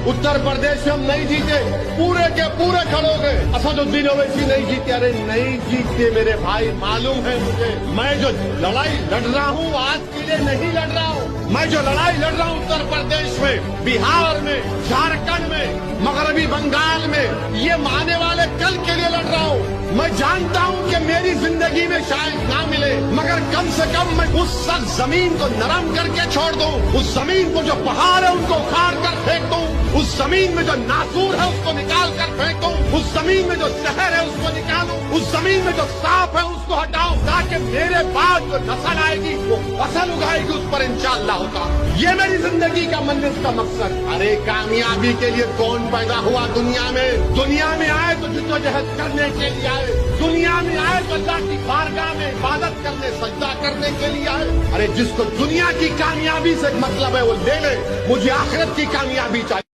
उत्तर प्रदेश में हम नहीं जीते, पूरे के पूरे खड़े हो गए। असदुद्दीन ओवैसी नहीं जीते। अरे नहीं जीते मेरे भाई, मालूम है मुझे। मैं जो लड़ाई लड़ रहा हूँ आज के लिए नहीं लड़ रहा हूँ। मैं जो लड़ाई लड़ रहा हूँ उत्तर प्रदेश में, बिहार में, झारखंड में, मगरबी बंगाल में, ये आने वाले कल के लिए लड़ रहा हूँ। मैं जानता हूँ कि मेरी जिंदगी में शायद ना मिले, मगर कम से कम मैं उस सख्त जमीन को नरम करके छोड़ दूं। उस जमीन को जो पहाड़ है उनको उखाड़ कर फेंक दूं। उस जमीन में जो नासूर है उसको निकाल कर फेंक दूं। उस जमीन में जो जहर है उसको निकालूं। उस जमीन में जो सांप है उसको हटाऊं, ताकि मेरे बाद जो नस्ल आएगी वो फसल उगाएगी उस पर इंशाअल्लाह होगा। ये मेरी जिंदगी का मन्नत का मकसद। अरे कामयाबी के लिए कौन पैदा हुआ दुनिया में? दुनिया में आए तो जिद्दोजहद करने के लिए आए। दुनिया में आए तो अल्लाह की बारगाह में इबादत करने, सजदा करने के लिए आए। अरे जिसको दुनिया की कामयाबी से मतलब है वो ले ले, मुझे आखिरत की कामयाबी चाहिए।